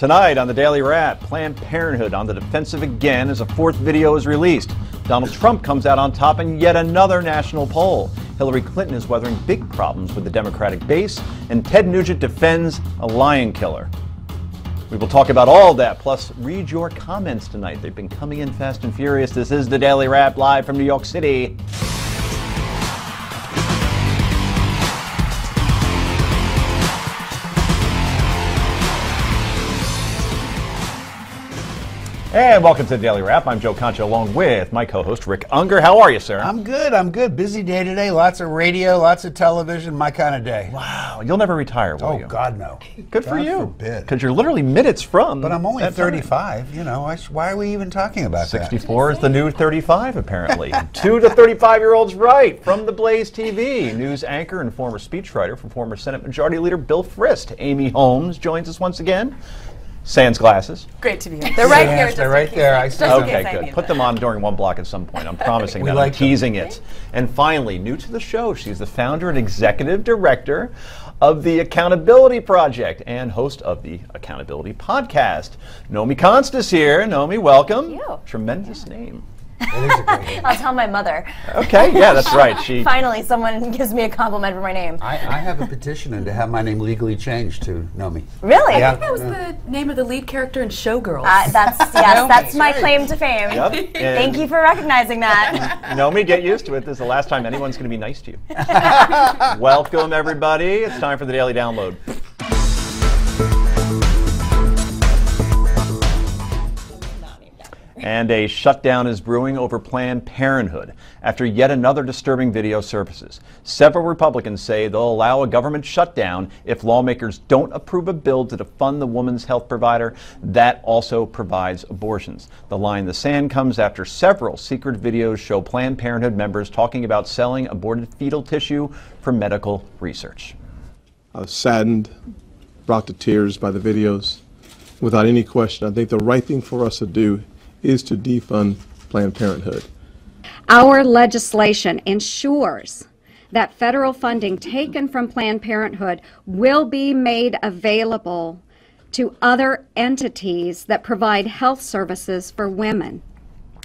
Tonight on the Daily Wrap, Planned Parenthood on the defensive again as a fourth video is released. Donald Trump comes out on top in yet another national poll. Hillary Clinton is weathering big problems with the Democratic base, and Ted Nugent defends a lion killer. We will talk about all that, plus read your comments tonight. They've been coming in fast and furious. This is the Daily Wrap live from New York City. And welcome to the Daily Wrap. I'm Joe Concha along with my co-host Rick Unger. How are you, sir? I'm good. Busy day today. Lots of radio, lots of television, my kind of day. Wow. You'll never retire, will you? Oh, God, no. Good for you. God forbid. Because you're literally minutes from. But I'm only 35. You know, why are we even talking about 64 is the new 35, apparently. 2 to 35-year-olds right from the Blaze TV. News anchor and former speechwriter for former Senate Majority Leader Bill Frist. Amy Holmes joins us once again. Sans glasses. Great to be here. They're right here. They're right there. I see them. Okay, good. Put them on during one block at some point. I'm promising that. I'm teasing it. And finally, new to the show, she's the founder and executive director of the Accountability Project and host of the Accountability Podcast. Nomi Const is here. Nomi, welcome. Thank you. Tremendous name. It is a great name. I'll tell my mother. Okay, yeah, that's right. Finally, someone gives me a compliment for my name. I have a petition in to have my name legally changed to Nomi. Really? I think that was the name of the lead character in Showgirls. That's my claim to fame. Yep. Thank you for recognizing that. Nomi, get used to it. This is the last time anyone's going to be nice to you. Welcome, everybody. It's time for the Daily Download. And a shutdown is brewing over Planned Parenthood after yet another disturbing video surfaces. Several Republicans say they'll allow a government shutdown if lawmakers don't approve a bill to defund the woman's health provider that also provides abortions. The line in the sand comes after several secret videos show Planned Parenthood members talking about selling aborted fetal tissue for medical research. I was saddened, brought to tears by the videos. Without any question, I think the right thing for us to do is to defund Planned Parenthood. Our legislation ensures that federal funding taken from Planned Parenthood will be made available to other entities that provide health services for women.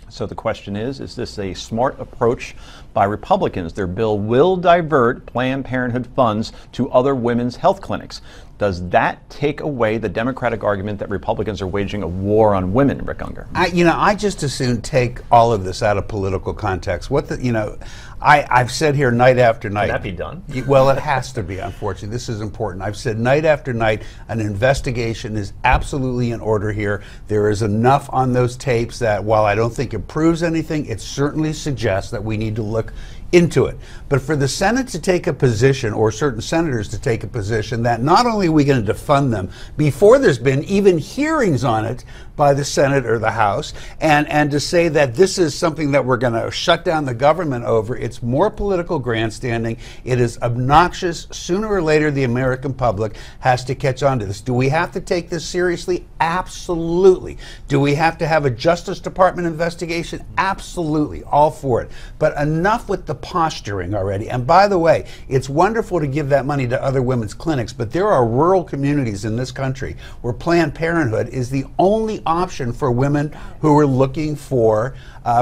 So the question is this a smart approach by Republicans? Their bill will divert Planned Parenthood funds to other women's health clinics. Does that take away the Democratic argument that Republicans are waging a war on women, Rick Unger? I just as soon take all of this out of political context. I've said here night after night. Can that be done? Well, it has to be, unfortunately. This is important. I've said night after night, an investigation is absolutely in order here. There is enough on those tapes that while I don't think it proves anything, it certainly suggests that we need to look into it. But for the Senate to take a position, or certain senators to take a position, that not only are we going to defund them before there's been even hearings on it by the Senate or the House, and to say that this is something that we're going to shut down the government over, it's more political grandstanding. It is obnoxious. Sooner or later, the American public has to catch on to this. Do we have to take this seriously? Absolutely. Do we have to have a Justice Department investigation? Absolutely. All for it. But enough with the posturing already. And by the way, it's wonderful to give that money to other women's clinics, but there are rural communities in this country where Planned Parenthood is the only option for women who are looking for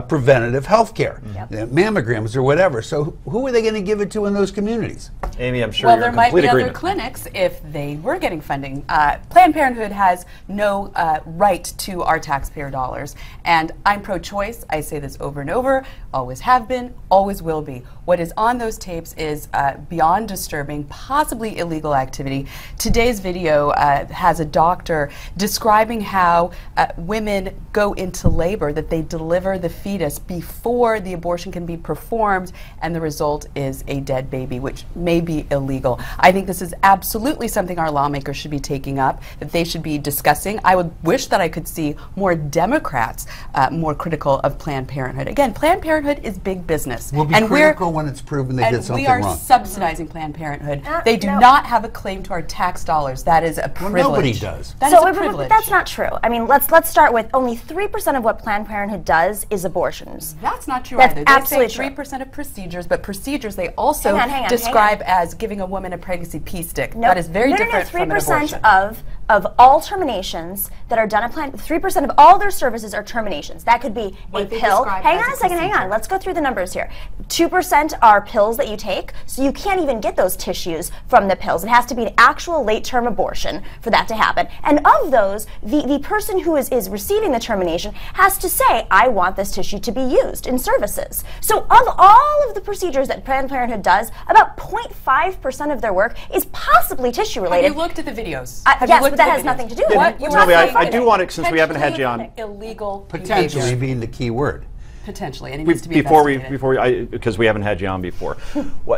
preventative health care, mammograms or whatever. So who are they going to give it to in those communities? Amy, I'm sure well, you're in there might be agreement. other clinics if they were getting funding. Planned Parenthood has no right to our taxpayer dollars, and I'm pro-choice. I say this over and over, always have been, always will be. What is on those tapes is beyond disturbing, possibly illegal activity. Today's video has a doctor describing how women go into labor, that they deliver the fetus before the abortion can be performed, and the result is a dead baby, which may be illegal. I think this is absolutely something our lawmakers should be taking up, that they should be discussing. I would wish that I could see more Democrats more critical of Planned Parenthood. Again, Planned Parenthood is big business. We'll be critical when it's proven they did something wrong. And we are subsidizing Planned Parenthood. They do not have a claim to our tax dollars. That is a privilege. Well, nobody does. That is a privilege. That's not true. I mean, let's start with only 3% of what Planned Parenthood does is abortions. That's not true That's either. absolutely They say 3% of procedures, but procedures they also hang on, describe as giving a woman a pregnancy pee stick. That is very different from an abortion. 3% of of all terminations that are done at Planned, 3% of all their services are terminations. That could be a pill. Hang on a second, hang on. Let's go through the numbers here. 2% are pills that you take, so you can't even get those tissues from the pills. It has to be an actual late-term abortion for that to happen. And of those, the person who is receiving the termination has to say, I want this tissue to be used in services. So of all of the procedures that Planned Parenthood does, about 0.5% of their work is possibly tissue-related. Have you looked at the videos? Yes, but that has nothing to do with it. Toby, I do want to, since we haven't had you on. Illegal Potentially behavior. being the key word. Potentially, and it needs to be because we haven't had you on before.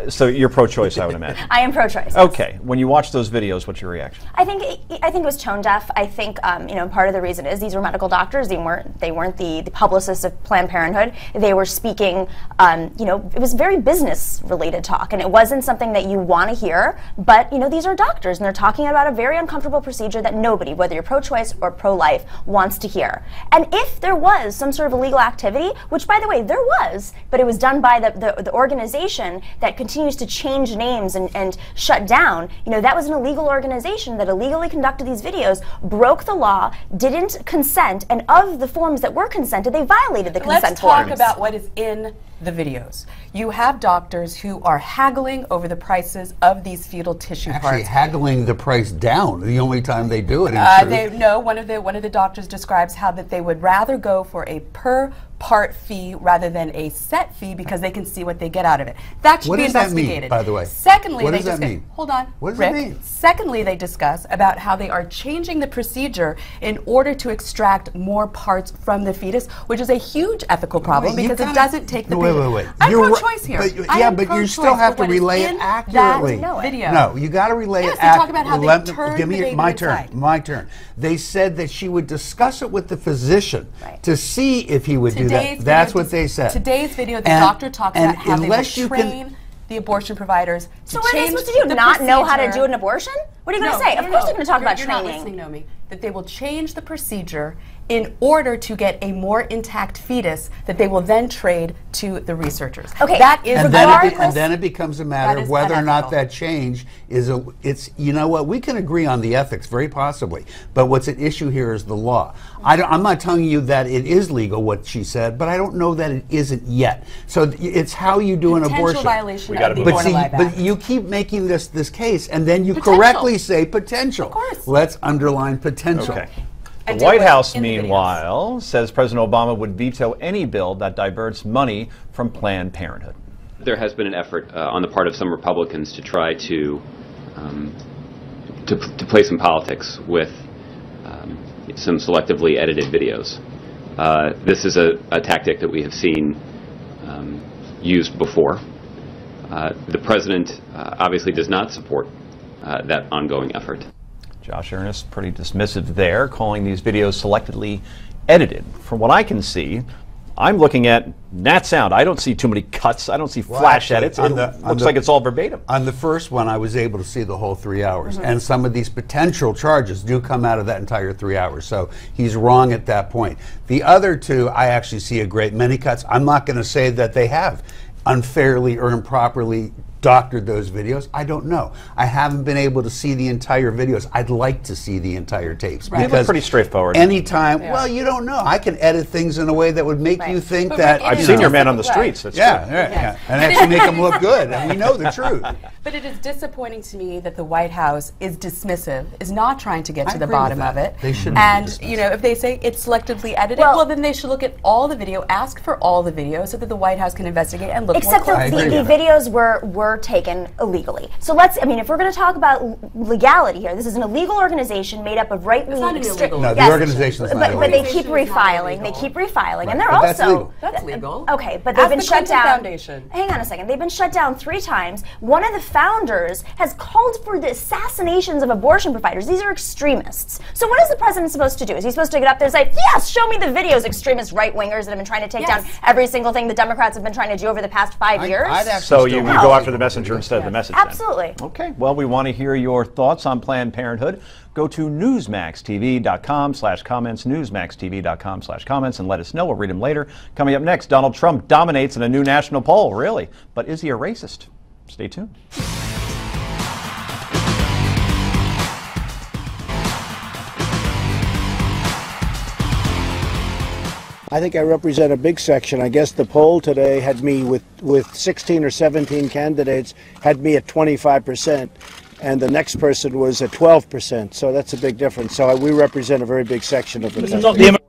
So you're pro-choice, I would imagine. I am pro-choice. Okay. When you watch those videos, what's your reaction? I think it was tone deaf. I think part of the reason is these were medical doctors. They weren't the publicists of Planned Parenthood. They were speaking. It was very business related talk, and it wasn't something that you want to hear. But these are doctors, and they're talking about a very uncomfortable procedure that nobody, whether you're pro-choice or pro-life, wants to hear. And if there was some sort of illegal activity, which, by the way, there was, but it was done by the organization that continues to change names and shut down. That was an illegal organization that illegally conducted these videos, broke the law, didn't consent, and of the forms that were consented, they violated the consent forms. Let's talk about what is in the videos. You have doctors who are haggling over the prices of these fetal tissue Actually, parts. haggling the price down. The only time they do it. One of the doctors describes how that they would rather go for a per part fee rather than a set fee because they can see what they get out of it. That should be investigated. What does that mean, by the way? Secondly, what does that mean? Hold on, What does Rick. that mean? Secondly, they discuss about how they are changing the procedure in order to extract more parts from the fetus, which is a huge ethical problem because it doesn't take the patient. Wait. I'm You're pro-choice here. But you still have to relay it accurately. Video. No, you got to relay Yes, it they talk about how they accurately. turn Give the me baby my inside. turn. My turn. They said that she would discuss it with the physician to see if he would do that. That's what they said. Today's video, the doctor talks about how they will unless you train the abortion providers to So what are they change supposed to do? the Not know how to procedure. do an abortion? What are you going to say? Of course they're going to talk about You're training. not listening, Nomi. That they will change the procedure in order to get a more intact fetus that they will then trade to the researchers. Okay, that is and then it becomes a matter of whether or not unethical. that change is we can agree on the ethics very possibly, but what's at issue here is the law. I'm not telling you that it is legal what she said, but I don't know that it isn't yet. So it's how you do an abortion. Violation of the Abortion Alive Act. But you keep making this case and then you correctly say potential. Of course. Let's underline potential. Okay. And The do White it House, in the videos. meanwhile, says President Obama would veto any bill that diverts money from Planned Parenthood. There has been an effort on the part of some Republicans to try to play some politics with some selectively edited videos. This is a tactic that we have seen used before. The president obviously does not support that ongoing effort. Josh Earnest pretty dismissive there, calling these videos selectively edited. From what I can see, I'm looking at Nat Sound. I don't see too many cuts. I don't see flash edits. It looks like it's all verbatim. On the first one, I was able to see the whole 3 hours. And some of these potential charges do come out of that entire 3 hours. So he's wrong at that point. The other two, I actually see a great many cuts. I'm not going to say that they have unfairly or improperly doctored those videos. I don't know. I haven't been able to see the entire videos. I'd like to see the entire tapes. They look pretty straightforward. Anytime, well, you don't know. I can edit things in a way that would make you think But that... Rick, I've seen your man on the streets. That's true. Yeah. And actually make them look good. And we know the truth. But it is disappointing to me that the White House is dismissive, is not trying to get I to the agree with bottom that. of it. They shouldn't be And, dismissive. if they say it's selectively edited, Well- well, then they should look at all the video, ask for all the video so that the White House can investigate and look Except more that closely. the videos were taken illegally. So if we're going to talk about legality here, this is an illegal organization made up of right-wing... It's not an illegal No, the Yes, organization is not but they illegal. keep refiling. They keep refiling, and they're But that's also legal. That's legal. Okay, but they've Ask been the shut Clinton down. Foundation. Hang on a second. They've been shut down 3 times. One of the founders has called for the assassinations of abortion providers. These are extremists. So what is the president supposed to do? Is he supposed to get up there and say, "Yes, show me the videos, extremist right-wingers that have been trying to take down every single thing the Democrats have been trying to do over the past 5 years"? I'd actually So still you want go to after see the messenger instead of the message. Absolutely. Then. Okay. Well, we want to hear your thoughts on Planned Parenthood. Go to newsmaxtv.com/comments, newsmaxtv.com/comments, and let us know. We'll read them later. Coming up next, Donald Trump dominates in a new national poll. Really? But is he a racist? Stay tuned. I think I represent a big section. I guess the poll today had me with 16 or 17 candidates, had me at 25%, and the next person was at 12%. So that's a big difference. So we represent a very big section of the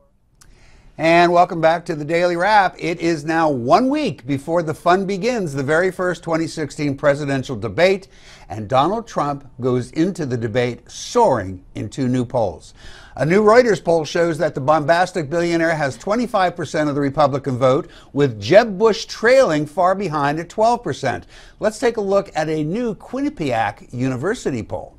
And welcome back to the Daily Wrap. It is now 1 week before the fun begins, the very first 2016 presidential debate, and Donald Trump goes into the debate soaring in 2 new polls. A new Reuters poll shows that the bombastic billionaire has 25% of the Republican vote, with Jeb Bush trailing far behind at 12%. Let's take a look at a new Quinnipiac University poll.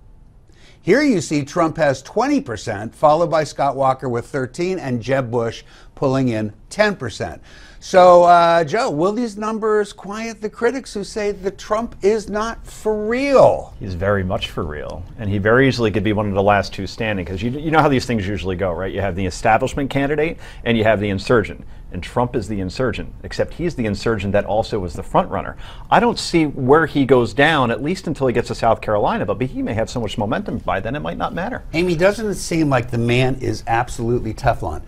Here you see Trump has 20%, followed by Scott Walker with 13%, and Jeb Bush pulling in 10%. So, Joe, will these numbers quiet the critics who say that Trump is not for real? He's very much for real, and he very easily could be one of the last 2 standing, because you know how these things usually go, right? You have the establishment candidate and you have the insurgent, and Trump is the insurgent, except he's the insurgent that also was the front runner. I don't see where he goes down, at least until he gets to South Carolina, but he may have so much momentum by then it might not matter. Amy, doesn't it seem like the man is absolutely Teflon?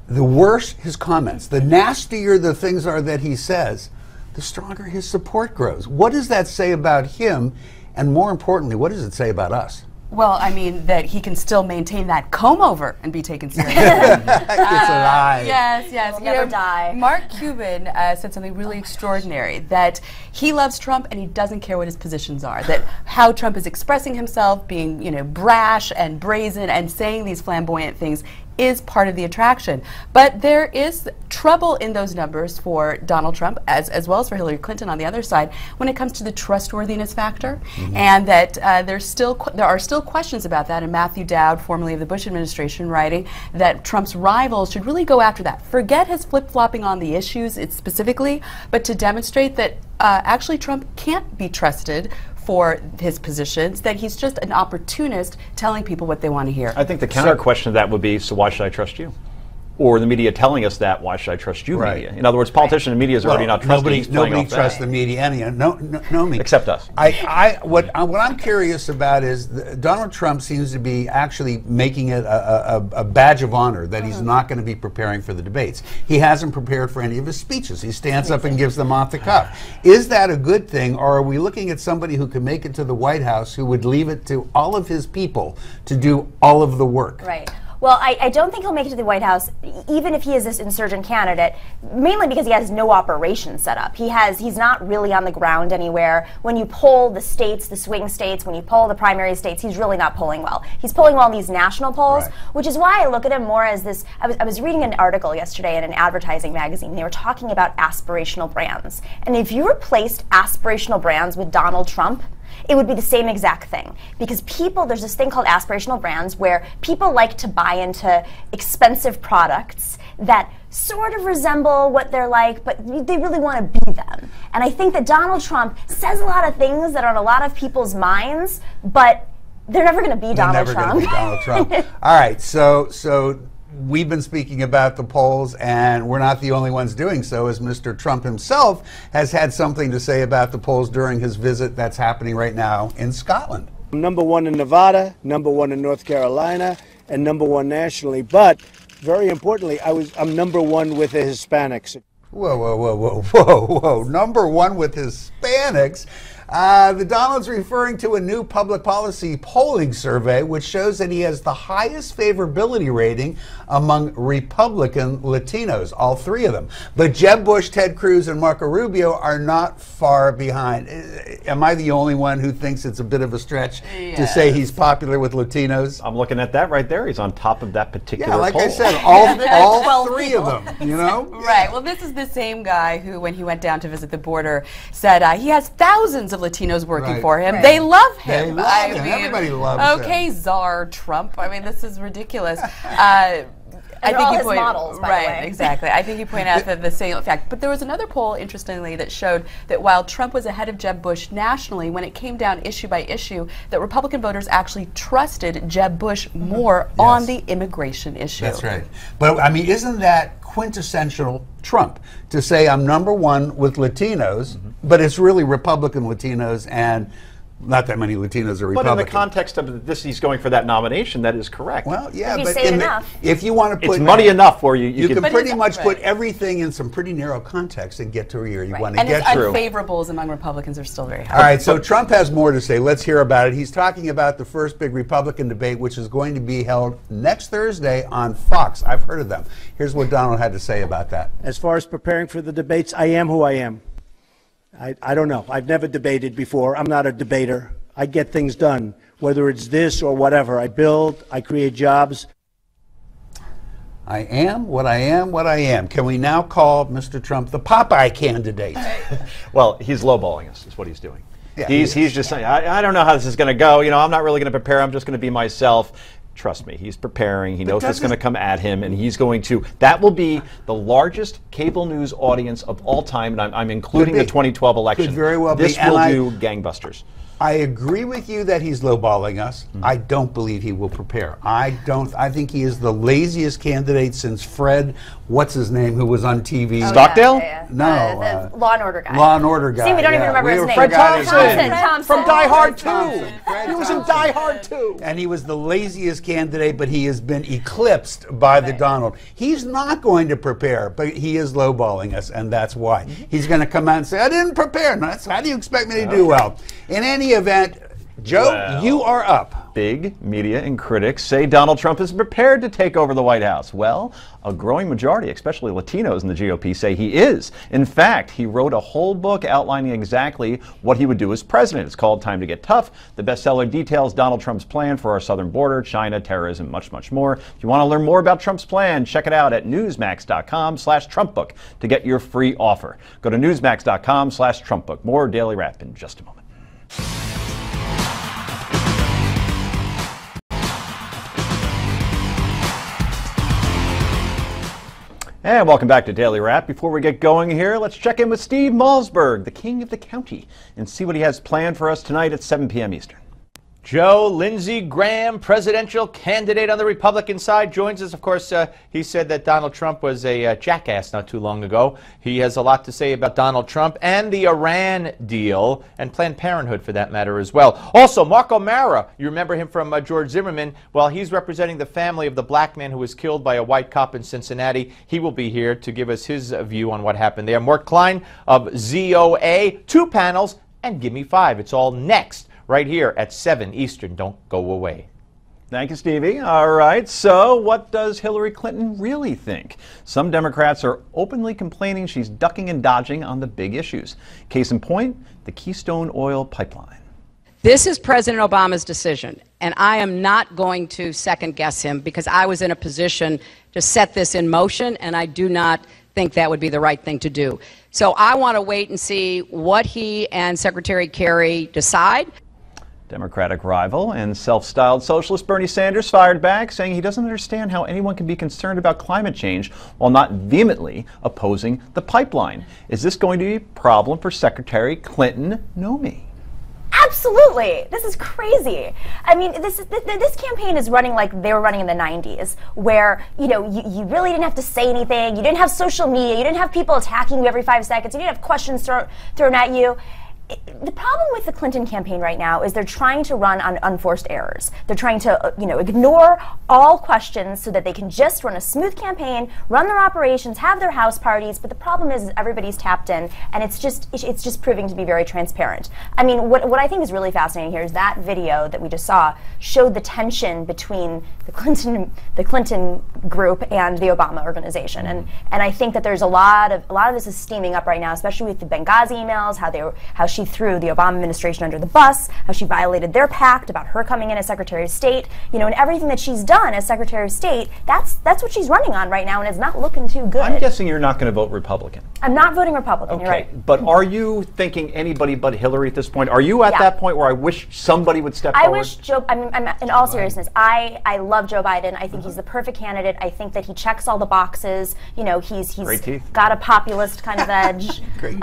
The worse his comments, the nastier the things are that he says, the stronger his support grows. What does that say about him? And more importantly, what does it say about us? Well, I mean, that he can still maintain that comb over and be taken seriously. It's alive. Yes, yes. It'll never die. Mark Cuban said something really extraordinary, that he loves Trump and he doesn't care what his positions are, that how Trump is expressing himself, being, brash and brazen and saying these flamboyant things is part of the attraction. But there is trouble in those numbers for Donald Trump, as well as for Hillary Clinton on the other side, when it comes to the trustworthiness factor, and that there are still questions about that. And Matthew Dowd, formerly of the Bush administration, writing that Trump's rivals should really go after that. Forget his flip-flopping on the issues specifically, but to demonstrate that actually Trump can't be trusted for his positions, that he's just an opportunist telling people what they want to hear. I think the counter question to that would be, so why should I trust you? Or the media telling us that, why should I trust you, media? In other words, politicians and media is already not trusted. Nobody trusts the media, no me. Except us. What I'm curious about is Donald Trump seems to be actually making it a badge of honor that he's not going to be preparing for the debates. He hasn't prepared for any of his speeches. He stands up and gives them off the cuff. Is that a good thing, or are we looking at somebody who can make it to the White House who would leave it to all of his people to do all of the work? Right. Well, I don't think he'll make it to the White House, even if he is this insurgent candidate, mainly because he has no operation set up. He's not really on the ground anywhere. When you poll the states, the swing states, when you poll the primary states, he's really not polling well. He's polling well in these national polls, which is why I look at him more as this. I was reading an article yesterday in an advertising magazine. They were talking about aspirational brands. And if you replaced aspirational brands with Donald Trump, it would be the same exact thing. Because there's this thing called aspirational brands where people like to buy into expensive products that sort of resemble what they're like, but they really want to be them. And I think that Donald Trump says a lot of things that are on a lot of people's minds, but they're never going to be Donald Trump. All right, so we've been speaking about the polls, and we're not the only ones doing so, as Mr. Trump himself has had something to say about the polls during his visit that's happening right now in Scotland. I'm #1 in Nevada, #1 in North Carolina, and #1 nationally. But very importantly, I'm #1 with the Hispanics. Whoa. #1 with Hispanics. The Donald's referring to a new public policy polling survey which shows that he has the highest favorability rating among Republican Latinos, all 3 of them. But Jeb Bush, Ted Cruz, and Marco Rubio are not far behind. Am I the only one who thinks it's a bit of a stretch to say he's popular with Latinos? I'm looking at that right there. He's on top of that particular poll. Yeah, like I said, all 3 of them, Right. Well, this is the same guy who, when he went down to visit the border, said he has thousands of Latinos working for him. They love him. Everybody loves him. Okay, Czar Trump. I mean, this is ridiculous. I think all his models, by the way. Exactly. I think you point out the same fact. But there was another poll, interestingly, that showed that while Trump was ahead of Jeb Bush nationally, when it came down issue by issue, that Republican voters actually trusted Jeb Bush more on the immigration issue. That's right. But, I mean, isn't that quintessential Trump to say I'm #1 with Latinos, but it's really Republican Latinos and not that many Latinos are Republican. But in the context of this, he's going for that nomination. That is correct. Well, yeah, If you but say enough. if you want to put it's money enough for you. You can But pretty it's- much right. put everything in some pretty narrow context and get to where you want to And get his to. unfavorables among Republicans are still very high. All right, so Trump has more to say. Let's hear about it. He's talking about the first big Republican debate, which is going to be held next Thursday on Fox. I've heard of them. Here's what Donald had to say about that. As far as preparing for the debates, I am who I am. I don't know. I've never debated before. I'm not a debater. I get things done, whether it's this or whatever. I build, I create jobs. I am what I am what I am. Can we now call Mr. Trump the Popeye candidate? Well, he's lowballing us, is what he's doing. Yeah, he's just saying, I don't know how this is going to go. You know, I'm not really going to prepare. I'm just going to be myself. Trust me, he's preparing. He knows it's going to come at him, and he's going to. That will be the largest cable news audience of all time, and I'm including the 2012 election. Could very well this be. will do gangbusters. I agree with you that he's lowballing us. I don't believe he will prepare. I think he is the laziest candidate since Fred, what's his name, who was on TV. Stockdale? No, the Law and Order guy. Law and Order guy. See, we don't even remember his name. Fred Thompson. Thompson. From Die Hard 2. Fred He was in Thompson. Die Hard 2. And he was the laziest candidate, but he has been eclipsed by the Donald. He's not going to prepare, but he is lowballing us, and that's why. He's going to come out and say, I didn't prepare. No, how do you expect me to do well? In any event, Joe, you are up. Big media and critics say Donald Trump is prepared to take over the White House. Well, a growing majority, especially Latinos in the GOP, say he is. In fact, he wrote a whole book outlining exactly what he would do as president. It's called Time to Get Tough. The bestseller details Donald Trump's plan for our southern border, China, terrorism, much, much more. If you want to learn more about Trump's plan, check it out at newsmax.com/TrumpBook to get your free offer. Go to newsmax.com/TrumpBook. More Daily Wrap in just a moment. And welcome back to Daily Wrap. Before we get going here, let's check in with Steve Malsberg, the king of the county, and see what he has planned for us tonight at 7 p.m. Eastern. Joe, Lindsey Graham, presidential candidate on the Republican side, joins us. Of course, he said that Donald Trump was a jackass not too long ago. He has a lot to say about Donald Trump and the Iran deal, and Planned Parenthood for that matter as well. Also, Mark O'Mara, you remember him from George Zimmerman. Well, he's representing the family of the black man who was killed by a white cop in Cincinnati. He will be here to give us his view on what happened there. Mort Klein of ZOA, 2 panels, and Give Me 5. It's all next, right here at 7 Eastern. Don't go away. Thank you, Stevie. All right, so what does Hillary Clinton really think? Some Democrats are openly complaining she's ducking and dodging on the big issues. Case in point, the Keystone Oil Pipeline. This is President Obama's decision, and I am not going to second guess him because I was in a position to set this in motion, and I do not think that would be the right thing to do. So I want to wait and see what he and Secretary Kerry decide. Democratic rival and self-styled socialist Bernie Sanders fired back, saying he doesn't understand how anyone can be concerned about climate change while not vehemently opposing the pipeline. Is this going to be a problem for Secretary Clinton? Know me. Absolutely. This is crazy. I mean, this campaign is running like they were running in the 90s, where, you know, you really didn't have to say anything. You didn't have social media. You didn't have people attacking you every 5 seconds. You didn't have questions thrown at you. The problem with the Clinton campaign right now is they're trying to run on unforced errors. They're trying to, ignore all questions so that they can just run a smooth campaign, run their operations, have their house parties. But the problem is everybody's tapped in, and it's just proving to be very transparent. I mean, what I think is really fascinating here is that video that we just saw showed the tension between the Clinton group and the Obama organization, and I think that there's a lot of this is steaming up right now, especially with the Benghazi emails, how she threw the Obama administration under the bus, how she violated their pact about her coming in as Secretary of State, and everything that she's done as Secretary of State. That's what she's running on right now, and it's not looking too good. I'm guessing you're not going to vote Republican. I'm not voting Republican. Okay, You're right. but are you thinking anybody but Hillary at this point? Are you at that point where I wish somebody would step forward? I wish Joe. I'm in all seriousness. I love Joe Biden. I think he's the perfect candidate. I think that he checks all the boxes. He's Great teeth. got a populist kind of edge. Great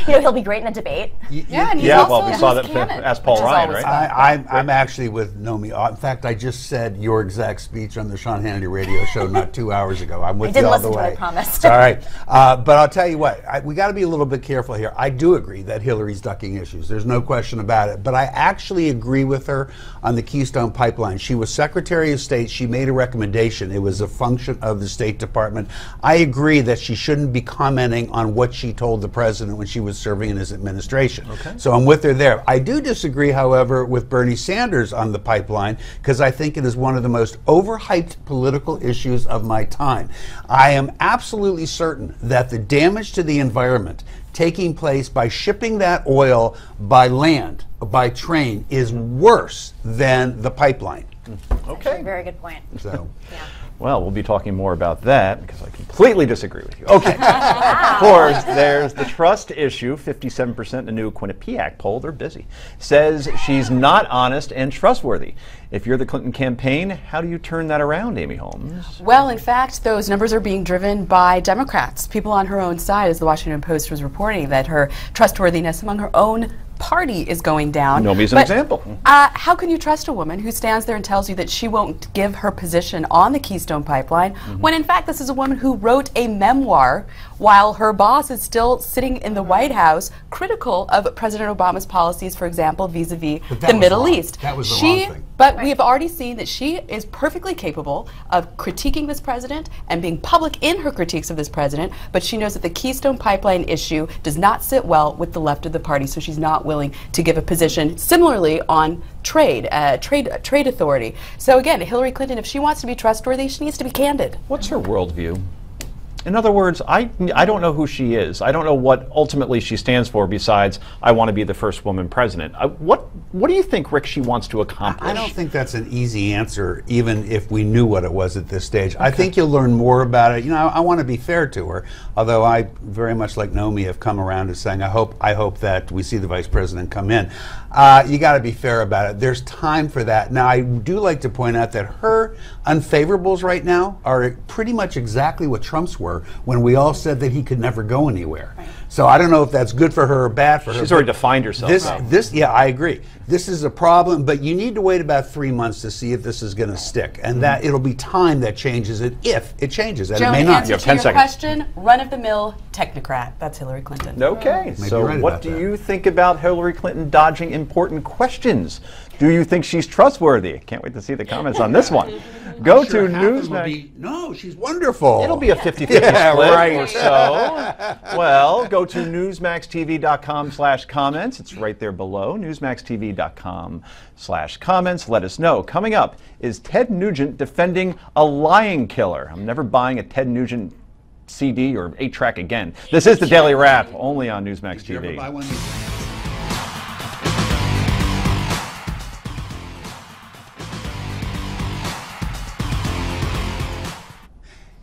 He'll be great in a debate. Yeah, and he's Yeah, also well, we saw that. canon, Ask Paul which is Ryan, always right? fun. I'm actually with Nomi. In fact, I just said your exact speech on the Sean Hannity radio show not 2 hours ago. I'm with you all the way. I promise. It's all right. But I'll tell you what, we got to be a little bit careful here. I do agree that Hillary's ducking issues. There's no question about it. But I actually agree with her on the Keystone Pipeline. She was Secretary of State. She made a recommendation. It was a function of the State Department. I agree that she shouldn't be commenting on what she told the president when she was serving in his administration. Okay. So I'm with her there. I do disagree, however, with Bernie Sanders on the pipeline because I think it is one of the most overhyped political issues of my time. I am absolutely certain that the damage to the environment taking place by shipping that oil by land, by train, is worse than the pipeline. Okay. Very good point. So. Yeah. Well, we'll be talking more about that because I completely disagree with you. Okay. Of course, there's the trust issue. 57% in the new Quinnipiac poll, they're busy, says she's not honest and trustworthy. If you're the Clinton campaign, how do you turn that around, Amy Holmes? Well, in fact, those numbers are being driven by Democrats, people on her own side, as the Washington Post was reporting, that her trustworthiness among her own party is going down. Nomi's an example. How can you trust a woman who stands there and tells you that she won't give her position on the Keystone Pipeline when in fact this is a woman who wrote a memoir while her boss is still sitting in the White House critical of President Obama's policies, for example, vis-a-vis the Middle East. That was the wrong thing. But we have already seen that she is perfectly capable of critiquing this president and being public in her critiques of this president, but she knows that the Keystone Pipeline issue does not sit well with the left of the party, so she's not willing to give a position similarly on trade authority. So again, Hillary Clinton, if she wants to be trustworthy, she needs to be candid. What's her worldview? In other words, I don't know who she is. I don't know what ultimately she stands for besides I want to be the first woman president. What do you think, Rick, she wants to accomplish? I don't think that's an easy answer, even if we knew what it was at this stage. Okay. I think you'll learn more about it. You know, I want to be fair to her, although I very much like Nomi have come around to saying I hope that we see the vice president come in. You got to be fair about it. There's time for that. Now, I do like to point out that her unfavorables right now are pretty much exactly what Trump's were when we all said that he could never go anywhere. Right. So I don't know if that's good for her or bad for her. She's already defined herself. Yeah, I agree. This is a problem, but you need to wait about 3 months to see if this is going to stick, and that it'll be time that changes it if it changes, and Joan, it may not. Answer to your question, run-of-the-mill technocrat. That's Hillary Clinton. Okay, so what do you think about Hillary Clinton dodging important questions? Do you think she's trustworthy? Can't wait to see the comments on this one. Go to Newsmax. No, she's wonderful. It'll be a 50-50 split or so. Well, go to newsmaxtv.com/comments. It's right there below, newsmaxtv.com/comments. Let us know. Coming up, is Ted Nugent defending a lying killer? I'm never buying a Ted Nugent CD or 8-track again. This is the Daily Wrap, only on Newsmax TV. Did you ever buy one?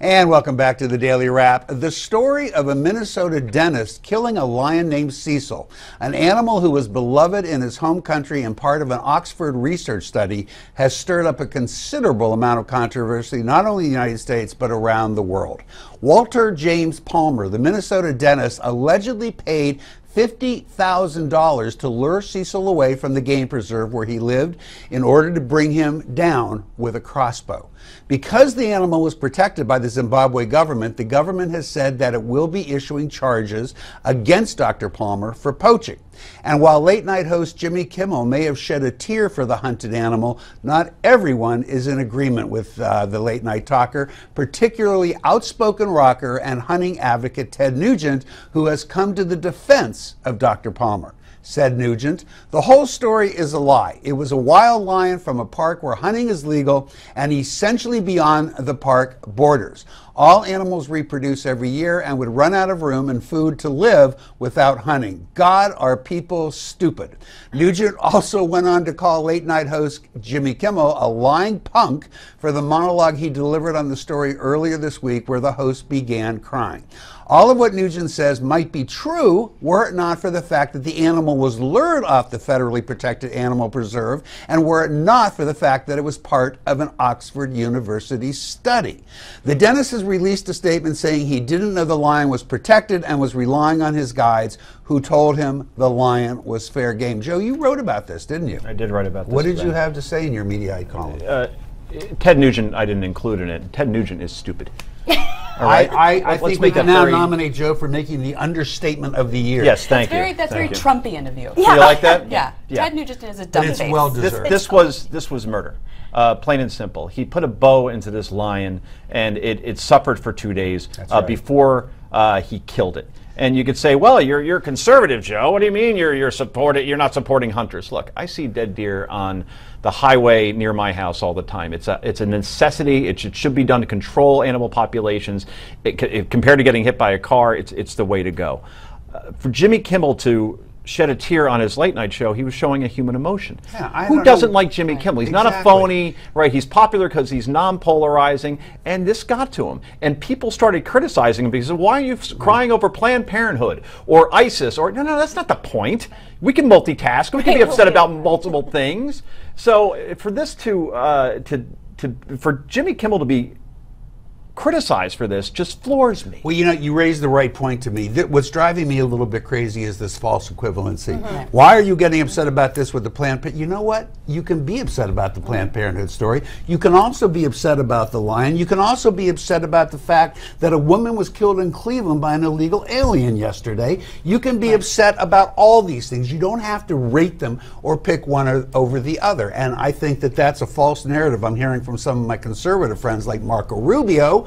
And welcome back to the Daily Wrap. The story of a Minnesota dentist killing a lion named Cecil, an animal who was beloved in his home country and part of an Oxford research study, has stirred up a considerable amount of controversy, not only in the United States, but around the world. Walter James Palmer, the Minnesota dentist, allegedly paid $50,000 to lure Cecil away from the game preserve where he lived in order to bring him down with a crossbow. Because the animal was protected by the Zimbabwe government, the government has said that it will be issuing charges against Dr. Palmer for poaching. And while late-night host Jimmy Kimmel may have shed a tear for the hunted animal, not everyone is in agreement with the late-night talker, particularly outspoken rocker and hunting advocate Ted Nugent, who has come to the defense of Dr. Palmer. Said Nugent, the whole story is a lie. It was a wild lion from a park where hunting is legal and essentially beyond the park borders. All animals reproduce every year and would run out of room and food to live without hunting. God, are people stupid. Nugent also went on to call late-night host Jimmy Kimmel a lying punk for the monologue he delivered on the story earlier this week where the host began crying. All of what Nugent says might be true were it not for the fact that the animal animal was lured off the federally protected animal preserve, and were it not for the fact that it was part of an Oxford University study. The dentist has released a statement saying he didn't know the lion was protected and was relying on his guides, who told him the lion was fair game. Joe, you wrote about this, didn't you? I did write about this. What did you have to say in your Mediaite column? Ted Nugent, I didn't include in it. Ted Nugent is stupid. All right? I think we can now nominate Joe for making the understatement of the year. Yes, thank you. That's very Trumpian of you. Yeah. You like that? Yeah. Ted Nugent is a dumb face. It's well deserved. This was murder. Plain and simple. He put a bow into this lion, and it suffered for 2 days before he killed it. And you could say, well, you're conservative, Joe. What do you mean you're not supporting hunters? Look, I see dead deer on the highway near my house all the time. It's a necessity. It should be done to control animal populations. Compared to getting hit by a car, it's the way to go. For Jimmy Kimmel to shed a tear on his late night show, he was showing a human emotion. Yeah, Who doesn't like Jimmy Kimmel? He's not a phony, right? He's popular because he's non-polarizing, and this got to him. And people started criticizing him because, why are you crying over Planned Parenthood or ISIS? Or no, that's not the point. We can multitask. We can be upset about multiple things. So for this for Jimmy Kimmel to be criticized for this just floors me. Well, you raised the right point to me. What's driving me a little bit crazy is this false equivalency. Why are you getting upset about this with the Planned Parenthood? You know what? You can be upset about the Planned Parenthood story. You can also be upset about the lion. You can also be upset about the fact that a woman was killed in Cleveland by an illegal alien yesterday. You can be upset about all these things. You don't have to rate them or pick one over the other. And I think that that's a false narrative I'm hearing from some of my conservative friends like Marco Rubio,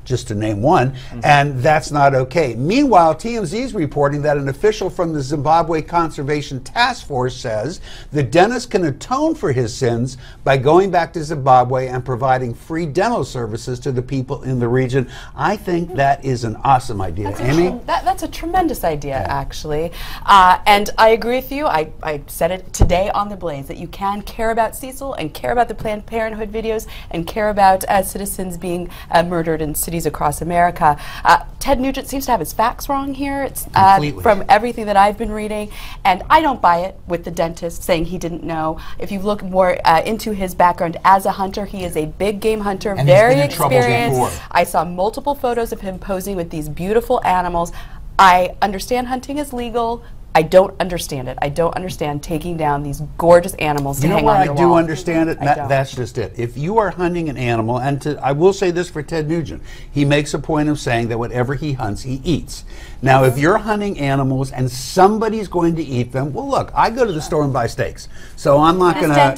just to name one, and that's not okay. Meanwhile, TMZ is reporting that an official from the Zimbabwe Conservation Task Force says the dentist can atone for his sins by going back to Zimbabwe and providing free dental services to the people in the region. I think that is an awesome idea. Amy? That's a tremendous idea, actually. And I agree with you. I said it today on The Blaze, that you can care about Cecil and care about the Planned Parenthood videos and care about citizens being murdered in cities across America. Ted Nugent seems to have his facts wrong here. It's from everything that I've been reading, and I don't buy it with the dentist saying he didn't know. If you look more into his background as a hunter, he is a big game hunter, and very experienced. I saw multiple photos of him posing with these beautiful animals. I understand hunting is legal. I don't understand it. I don't understand taking down these gorgeous animals to hang on your wall. I do understand it. That's just it. If you are hunting an animal, and I will say this for Ted Nugent, he makes a point of saying that whatever he hunts, he eats. Now, if you're hunting animals and somebody's going to eat them, well, look, I go to the store and buy steaks, so I'm not going to,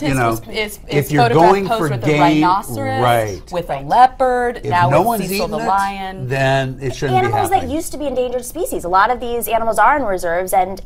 if you're going for game, right, with a leopard, if now no with one's Cecil the lion, then it shouldn't be happening. Animals that used to be endangered species. A lot of these animals are in reserves, and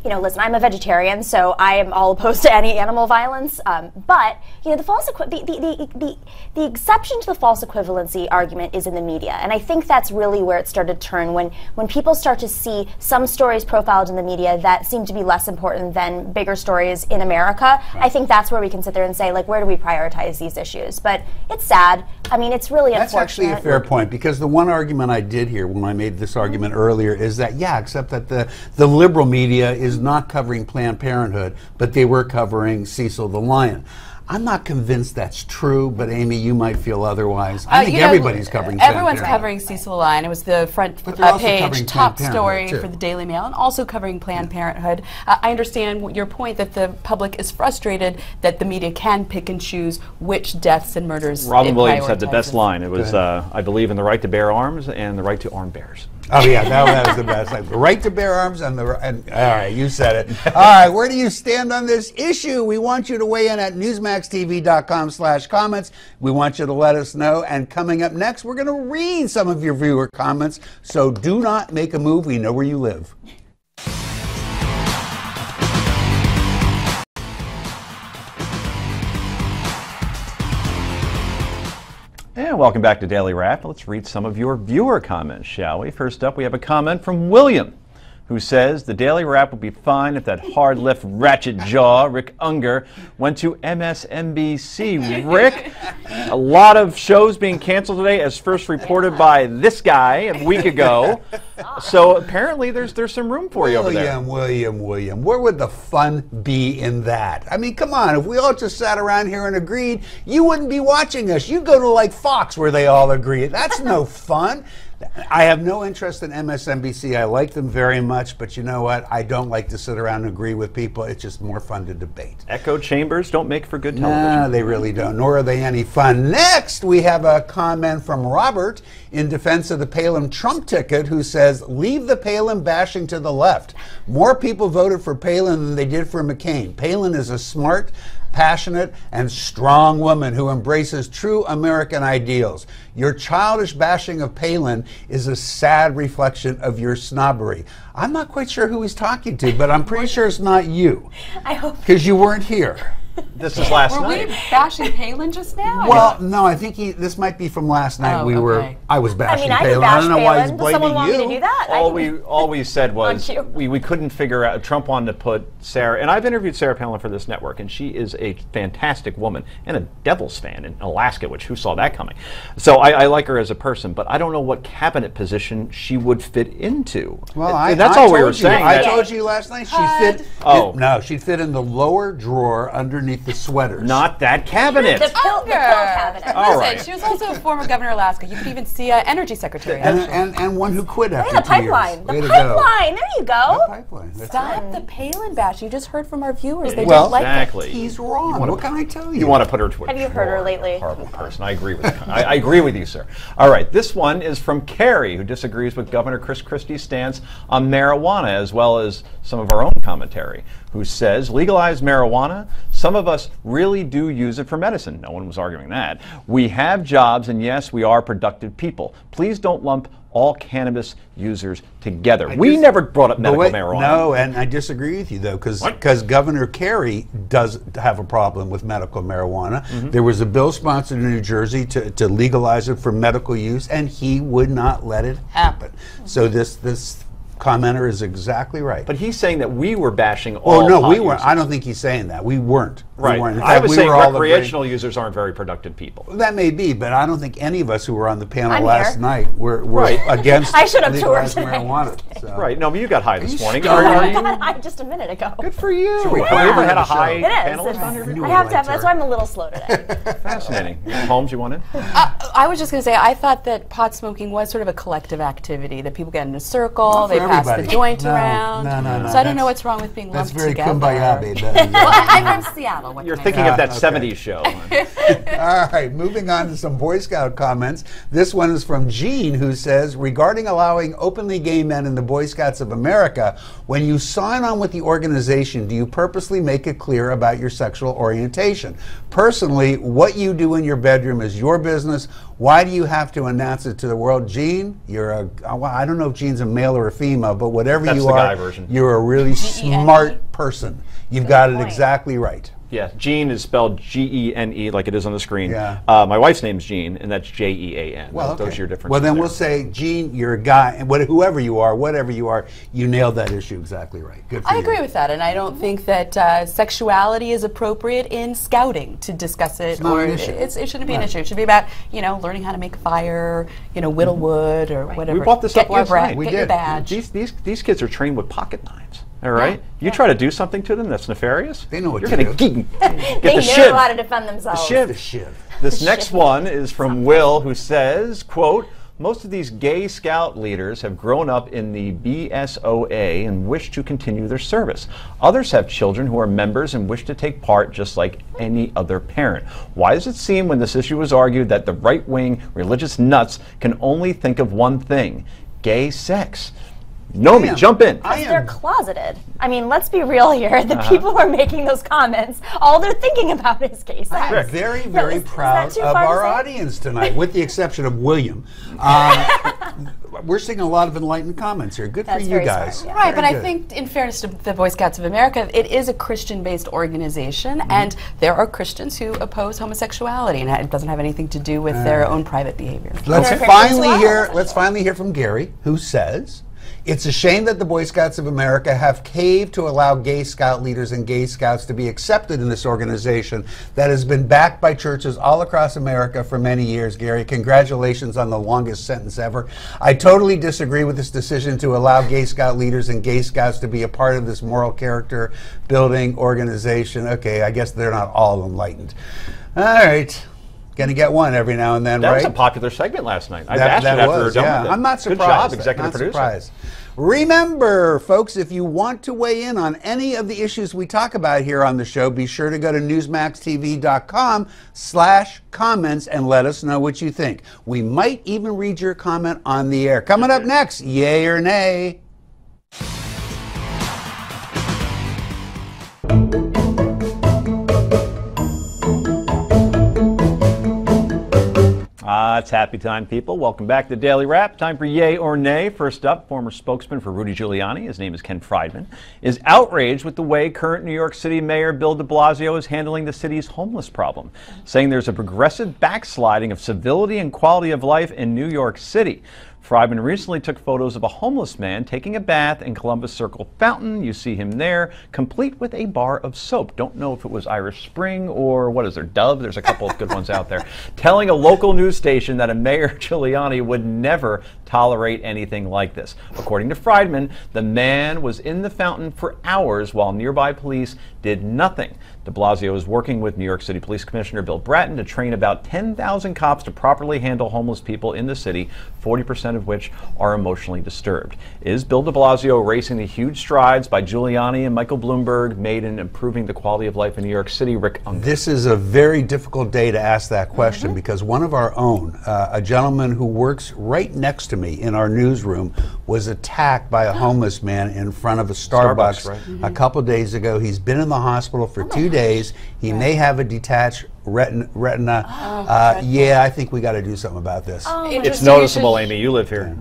listen, I'm a vegetarian, so I am all opposed to any animal violence. But the exception to the false equivalency argument is in the media, and I think that's really where it started to turn when people start to see some stories profiled in the media that seem to be less important than bigger stories in America. Right. I think that's where we can sit there and say, like, where do we prioritize these issues? But it's sad. I mean, it's really unfortunate. That's actually a fair point, because the one argument I did hear when I made this argument earlier is that, except that the liberal media is not covering Planned Parenthood, but they were covering Cecil the lion. I'm not convinced that's true, but Amy, you might feel otherwise. I think everybody's covering Planned Parenthood. Everyone's covering Cecil the lion. It was the front page top story for the Daily Mail, and also covering Planned Parenthood. I understand your point that the public is frustrated that the media can pick and choose which deaths and murders. Robin Williams had the best line. It was, I believe in the right to bear arms and the right to arm bears. Oh yeah, that was the best. Like, the right to bear arms and all right, you said it. All right, where do you stand on this issue? We want you to weigh in at newsmaxtv.com/comments. We want you to let us know. And coming up next, we're going to read some of your viewer comments. So do not make a move. We know where you live. And welcome back to Daily Wrap. Let's read some of your viewer comments, shall we? First up, we have a comment from William, who says, the Daily Wrap would be fine if that hard-lift ratchet jaw, Rick Unger, went to MSNBC. Rick, a lot of shows being canceled today, as first reported by this guy a week ago. So apparently there's some room for you over there. William, where would the fun be in that? I mean, come on, if we all just sat around here and agreed, you wouldn't be watching us. You'd go to like Fox where they all agree. That's no fun. I have no interest in MSNBC. I like them very much, but you know what? I don't like to sit around and agree with people. It's just more fun to debate. Echo chambers don't make for good television. No, they really don't, nor are they any fun. Next, we have a comment from Robert in defense of the Palin-Trump ticket, who says, leave the Palin bashing to the left. More people voted for Palin than they did for McCain. Palin is a smart, passionate, and strong woman who embraces true American ideals. Your childish bashing of Palin is a sad reflection of your snobbery. I'm not quite sure who he's talking to, but I'm pretty sure it's not you. I hope. Because you weren't here. This is last night. Were we bashing Palin just now? Well, no, I think this might be from last night. Okay. I was bashing I Palin. could bash I don't know why he's Palin. blaming Someone want you. me to do that? All we said was On cue. we couldn't figure out. Trump wanted to put Sarah, and I've interviewed Sarah Palin for this network, and she is a fantastic woman and a Devils fan in Alaska, which who saw that coming? So I like her as a person, but I don't know what cabinet position she would fit into. Well, that's all we were saying. I told you last night she'd fit. Oh. No, she'd fit in the lower drawer underneath the sweaters. Not that cabinet. The pill cabinet. All Listen, right. she was also a former governor of Alaska. You could even see Energy Secretary. And one who quit after The 2 years. pipeline. Way The to go. pipeline. There you go. The pipeline. That's right. Stop the Palin bash. You just heard from our viewers. They Well, don't like Exactly. He's wrong. What can I tell you? You want to put her to a Have you heard her drawer. lately? Horrible person. I agree with you. I agree with you, sir. All right. This one is from Carrie, who disagrees with Governor Chris Christie's stance on marijuana, as well as some of our own commentary, who says, legalize marijuana? Some of us really do use it for medicine. No one was arguing that. We have jobs, and yes, we are productive people. Please don't lump all cannabis users together. We never brought up medical marijuana. No, and I disagree with you, though, because Governor Kerry does have a problem with medical marijuana. There was a bill sponsored in New Jersey to legalize it for medical use, and he would not let it happen. So this commenter is exactly right. But he's saying that we were bashing all Oh no, pot we weren't. users. I don't think he's saying that. We weren't. Right. We weren't. In I fact, was we saying were all recreational users aren't very productive people. That may be, but I don't think any of us who were on the panel I'm last here. night were against I should have toured legalizing tonight. marijuana. So. Right. No, but you got high this morning. stupid? Are I you? got high just a minute ago. Good for you. Should we Have you ever had a show? high It is. panelist on here? You I were have to right, have. That's Terry. why I'm a little slow today. Fascinating. Holmes, you want in? I was just going to say, I thought that pot smoking was sort of a collective activity, that people get in a circle, Not for they pass the everybody. joint No, around. no. So I don't know what's wrong with being That's lumped very together. kumbaya, baby. Well, I'm from Seattle. What You're can I thinking say? of that okay. 70s show. All right, moving on to some Boy Scout comments. This one is from Gene, who says, regarding allowing openly gay men in the Boy Scouts of America, when you sign on with the organization, do you purposely make it clear about your sexual orientation? Personally, what you do in your bedroom is your business. Why do you have to announce it to the world? Gene, I don't know if Gene's a male or a female, but whatever That's you the are, guy version. you're a really smart person. You've got it exactly right. Yeah, Gene is spelled Gene, like it is on the screen. Yeah. My wife's name's Gene, and that's Jean. Well, Those okay. are your differences. Well, then there. we'll say, Gene, you're a guy, and whoever you are, whatever you are, you nailed that issue exactly right. Good for you. I agree with that, and I don't think that sexuality is appropriate in scouting to discuss it. It's not an issue. It shouldn't be an issue. It should be about learning how to make a fire, whittle wood or whatever. We brought this Get up your last night. We Get your did. badge. These kids are trained with pocket knives. All right? You try to do something to them that's nefarious, They know what you're to going to do. get They the know shiv. how to defend themselves. The shiv. This next one is from Will, who says, quote, most of these gay scout leaders have grown up in the BSOA and wish to continue their service. Others have children who are members and wish to take part just like any other parent. Why does it seem when this issue is argued that the right-wing religious nuts can only think of one thing, gay sex? Nomi, jump in. They're closeted. I mean, let's be real here. The people who are making those comments, all they're thinking about is gay sex. I'm very, very Is that proud too of far to our say? audience tonight, with the exception of William. We're seeing a lot of enlightened comments here. Good That's for you very guys. smart, Right, but Very I good. think, in fairness to the Boy Scouts of America, it is a Christian-based organization, and there are Christians who oppose homosexuality, and it doesn't have anything to do with their own private behavior. Let's Okay. finally hear from Gary, who says, It's a shame that the Boy Scouts of America have caved to allow gay scout leaders and gay scouts to be accepted in this organization that has been backed by churches all across America for many years. Gary, congratulations on the longest sentence ever. I totally disagree with this decision to allow gay scout leaders and gay scouts to be a part of this moral character building organization. Okay, I guess they're not all enlightened. All right. Gonna get one every now and then, that right? That was a popular segment last night. I That bashed it after we were was, done yeah. with it. I'm not surprised. Good job, executive Not producer. surprised. Remember, folks, if you want to weigh in on any of the issues we talk about here on the show, be sure to go to newsmaxtv.com/comments and let us know what you think. We might even read your comment on the air. Coming up next, yay or nay? It's happy time, people. Welcome back to Daily Wrap. Time for Yay or Nay. First up, former spokesman for Rudy Giuliani, his name is Ken Friedman, is outraged with the way current New York City Mayor Bill de Blasio is handling the city's homeless problem, saying there's a progressive backsliding of civility and quality of life in New York City. Friedman recently took photos of a homeless man taking a bath in Columbus Circle Fountain. You see him there, complete with a bar of soap. Don't know if it was Irish Spring or what is there, Dove? There's a couple of good ones out there. Telling a local news station that a Mayor Giuliani would never tolerate anything like this. According to Friedman, the man was in the fountain for hours while nearby police did nothing. De Blasio is working with New York City Police Commissioner Bill Bratton to train about 10,000 cops to properly handle homeless people in the city, 40% of which are emotionally disturbed. Is Bill de Blasio racing the huge strides by Giuliani and Michael Bloomberg made in improving the quality of life in New York City? Rick Unger. This is a very difficult day to ask that question because one of our own, a gentleman who works right next to me in our newsroom, was attacked by a homeless man in front of a Starbucks right? a couple days ago. He's been in the hospital for 2 days. He may have a detached retina. Yeah, I think we got to do something about this. It's noticeable, Amy. You live here.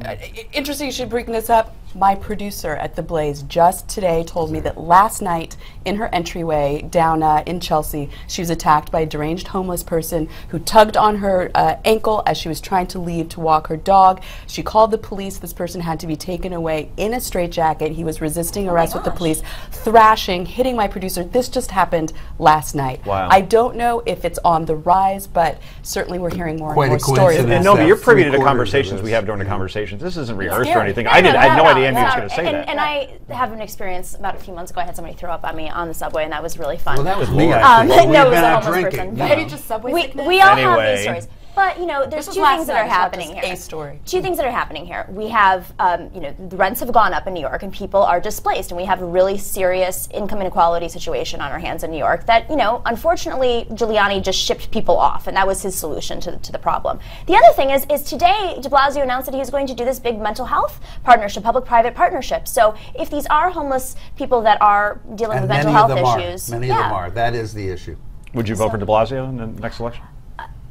Interesting you should bring this up. My producer at The Blaze just today told me that last night in her entryway down in Chelsea, she was attacked by a deranged homeless person who tugged on her ankle as she was trying to leave to walk her dog. She called the police. This person had to be taken away in a straitjacket. He was resisting arrest with the police, thrashing, hitting my producer. This just happened last night. Wow. I don't know if it's on the rise, but certainly we're hearing more and more stories. And Novi, you're privy to the conversations we have during the conversations. This isn't rehearsed or anything. I had no idea Amy was going to say that. And I have an experience about a few months ago. I had somebody throw up on me on the subway, and that was really fun. Well, that was me, I think. No, it We've was been a out homeless drinking. person. Maybe just subway sickness? We all have Anyway. these stories. But, you know, there's This was two last things that night, are it's not happening just here. a story. Two things that are happening here. We have, you know, the rents have gone up in New York and people are displaced, and we have a really serious income inequality situation on our hands in New York that, you know, unfortunately, Giuliani just shipped people off, and that was his solution to the problem. The other thing is today, de Blasio announced that he was going to do this big mental health partnership, public-private partnership. So if these are homeless people that are dealing with mental health issues. Many of them are. That is the issue. Would you vote for de Blasio in the next election?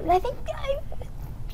I think,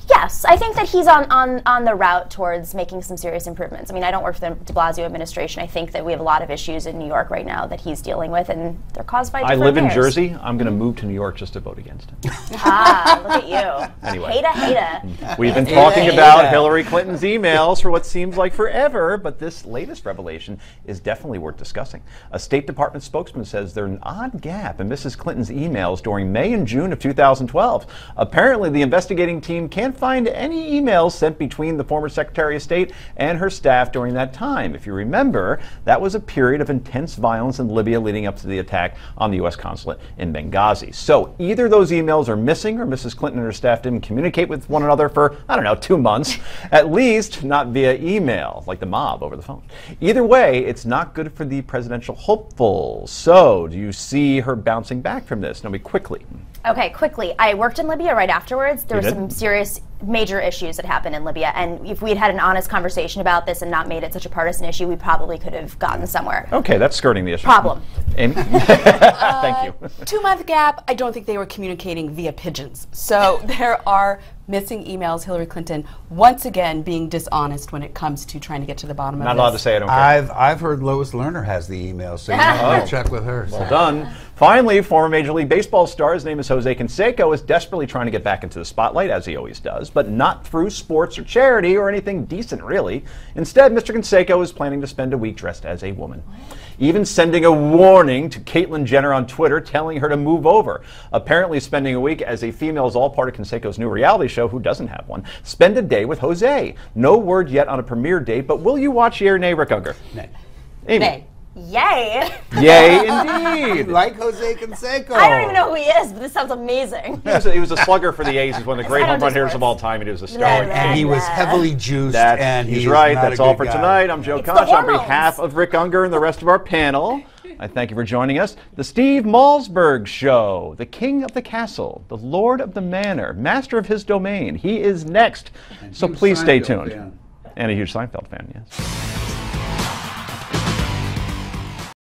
yes, I think that he's on the route towards making some serious improvements. I mean, I don't work for the de Blasio administration. I think that we have a lot of issues in New York right now that he's dealing with, and they're caused by different I live in mayors. Jersey. I'm going to move to New York just to vote against him. Look at you. Anyway. Hater. We've been talking about Hillary Clinton's emails for what seems like forever, but this latest revelation is definitely worth discussing. A State Department spokesman says there's an odd gap in Mrs. Clinton's emails during May and June of 2012. Apparently, the investigating team can't find any emails sent between the former Secretary of State and her staff during that time. If you remember, that was a period of intense violence in Libya leading up to the attack on the U.S. consulate in Benghazi. So either those emails are missing or Mrs. Clinton and her staff didn't communicate with one another for, I don't know, 2 months, at least not via email, like the mob over the phone. Either way, it's not good for the presidential hopeful. So do you see her bouncing back from this? Nomi, quickly. Okay, quickly. I worked in Libya right afterwards. There You were did? some serious, major issues that happened in Libya, and if we had had an honest conversation about this and not made it such a partisan issue, we probably could have gotten somewhere. Okay, that's skirting the issue. Problem. Amy? Thank you. 2-month gap, I don't think they were communicating via pigeons. So there are missing emails, Hillary Clinton once again being dishonest when it comes to trying to get to the bottom of this. Not allowed to say I don't care. I've heard Lois Lerner has the email, so you might want to check with her. Well done. Finally, former Major League Baseball star, his name is Jose Canseco, is desperately trying to get back into the spotlight, as he always does, but not through sports or charity or anything decent, really. Instead, Mr. Canseco is planning to spend a week dressed as a woman. Even sending a warning to Caitlyn Jenner on Twitter, telling her to move over. Apparently spending a week as a female is all part of Canseco's new reality show, Who Doesn't Have One. Spend a day with Jose. No word yet on a premiere date, but will you watch Yay or Nay, Rick Unger? Nay. Amy? Nay. Yay! Yay, indeed. Like Jose Canseco. I don't even know who he is, but this sounds amazing. He was a slugger for the A's. He's one of the great home run hitters of all time, and he was a star. And he was heavily juiced. And he's right. That's all for guy. tonight. I'm Joe Kosh. On behalf of Rick Unger and the rest of our panel, I thank you for joining us. The Steve Malzberg Show, the king of the castle, the lord of the manor, master of his domain. He is next. So please stay tuned. And a huge Seinfeld fan, yes.